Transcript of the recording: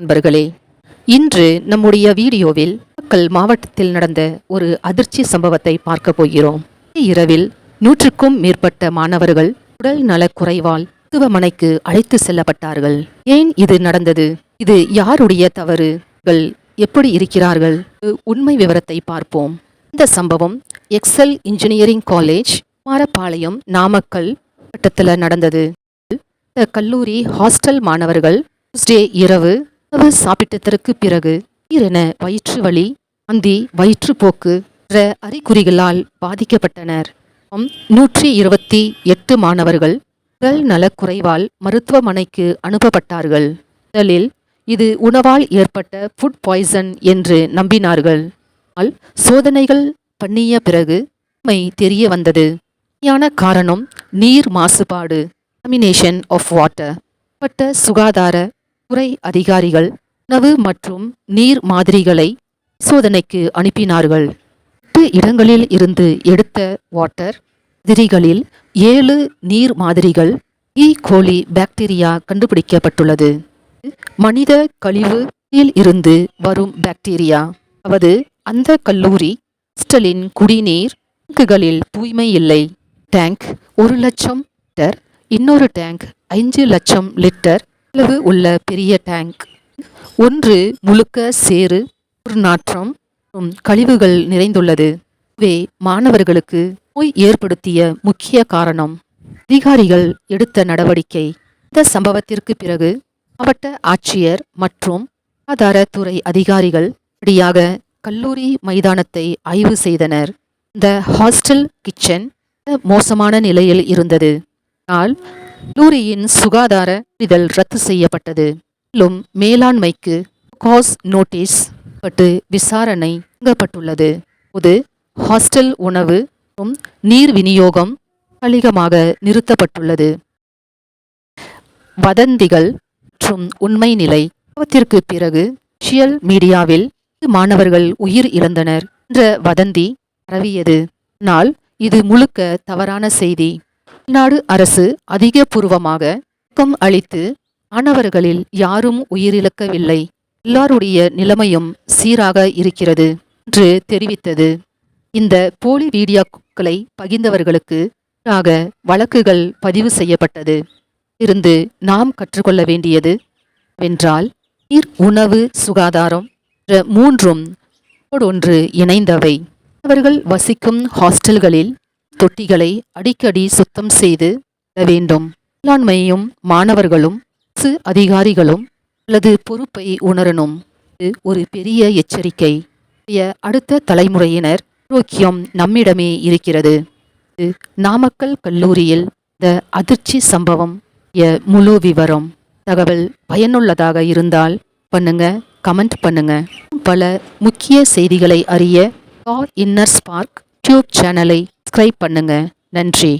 நண்பர்களே, இன்று நம்முடைய வீடியோவில் நாமக்கல் மாவட்டத்தில் நடந்த ஒரு அதிர்ச்சி சம்பவத்தை பார்க்க போகிறோம். இரவில் 100க்கும் மேற்பட்ட மாணவர்கள் உடல் நலக்குறைவால் மருத்துவமனைக்கு அழைத்து செல்லப்பட்டார்கள். ஏன் இது நடந்தது? இது யாருடைய தவறுகள்? எப்படி இருக்கிறார்கள்? உண்மை விவரத்தை பார்ப்போம். இந்த சம்பவம் XL engineering college Kumarapalayam Namakkal மாவட்டத்தில் நடந்தது. இந்த கல்லூரி ஹாஸ்டல் மாணவர்கள் டியூஸ்டே இரவு உணவு சாப்பிட்டதற்கு பிறகு திடீரென வயிற்று வலி, வாந்தி, வயிற்றுப்போக்கு என்ற அறிகுறிகளால் பாதிக்கப்பட்டனர். 128 மாணவர்கள் உடல் நலக்குறைவால் மருத்துவமனைக்கு அனுப்பப்பட்டார்கள். முதலில் இது உணவால் ஏற்பட்ட ஃபுட் பாய்சன் என்று நம்பினார்கள். ஆனால் சோதனைகள் பண்ணிய பிறகு உண்மை தெரிய வந்தது. உண்மையான காரணம் நீர் மாசுபாடு, கண்டாமினேஷன் ஆஃப் வாட்டர். பட்ட சுகாதார துறை அதிகாரிகள் உணவு மற்றும் நீர் மாதிரிகளை சோதனைக்கு அனுப்பினார்கள். 8 இடங்களில் இருந்து எடுத்த வாட்டர் மாதிரிகளில் 7 நீர் மாதிரிகள் கோலி பாக்டீரியா கண்டுபிடிக்கப்பட்டுள்ளது. மனித கழிவில் இருந்து வரும் பாக்டீரியா. அதாவது அந்த கல்லூரி ஹாஸ்டலின் குடிநீர் டேங்குகளில் தூய்மை இல்லை. டேங்க் 1 லட்சம் லிட்டர், இன்னொரு டேங்க் 5 லட்சம் லிட்டர் அளவு உள்ள பெரிய டேங்க். ஒன்று முழுக்க சேறு, துர்நாற்றம் மற்றும் கழிவுகள் நிறைந்துள்ளது. இதுவே மாணவர்களுக்கு நோய் ஏற்படுத்திய முக்கிய காரணம். அதிகாரிகள் எடுத்த நடவடிக்கை. இந்த சம்பவத்திற்கு பிறகு மாவட்ட ஆட்சியர் மற்றும் சுகாதாரத்துறை அதிகாரிகள் உடனடியாக கல்லூரி மைதானத்தை ஆய்வு செய்தனர். இந்த ஹாஸ்டல் கிச்சன் மோசமான நிலையில் இருந்தது. ஆனால் கல்லூரியின் சுகாதார சான்றிதழ் ரத்து செய்யப்பட்டது. மேலும் மேலாண்மைக்கு காஸ் நோட்டீஸ் பட்டு விசாரணை தொடங்கப்பட்டுள்ளது. பொது ஹாஸ்டல் உணவு மற்றும் நீர் விநியோகம் தற்காலிகமாக நிறுத்தப்பட்டுள்ளது. வதந்திகள் மற்றும் உண்மை நிலை. சம்பவத்திற்கு பிறகு சோஷியல் மீடியாவில் மாணவர்கள் உயிர் இழந்தனர் என்ற வதந்தி பரவியது. ஆனால் இது முழுக்க தவறான செய்தி. தமிழ்நாடு அரசு அதிகபூர்வமாக விளக்கம் அளித்து மாணவர்களில் யாரும் உயிரிழக்கவில்லை, எல்லாருடைய நிலைமையும் சீராக இருக்கிறது என்று தெரிவித்தது. இந்த போலி வீடியோக்களை பகிர்ந்தவர்களுக்கு எதிராக வழக்குகள் பதிவு செய்யப்பட்டது. இருந்து நாம் கற்றுக்கொள்ள வேண்டியது வென்றால் நீர், உணவு, சுகாதாரம் என்ற மூன்றும் ஒன்றோடொன்று இணைந்தவை. அவர்கள் வசிக்கும் ஹாஸ்டல்களில் தொட்டிகளை அடிக்கடி சுத்தம் செய்து வேண்டும். மேலாண்மையும் மாணவர்களும் அரசு அதிகாரிகளும் அல்லது பொறுப்பை உணரணும். இது ஒரு பெரிய எச்சரிக்கை. அடுத்த தலைமுறையினர் ஆரோக்கியம் நம்மிடமே இருக்கிறது. இது நாமக்கல் கல்லூரியில் இந்த அதிர்ச்சி சம்பவம் முழு விவரம். தகவல் பயனுள்ளதாக இருந்தால் பண்ணுங்க, கமெண்ட் பண்ணுங்க. பல முக்கிய செய்திகளை அறிய இன்னர் ஸ்பார்க் யூடியூப் சேனலை சப்ஸ்கிரைப் பண்ணுங்க. நன்றி.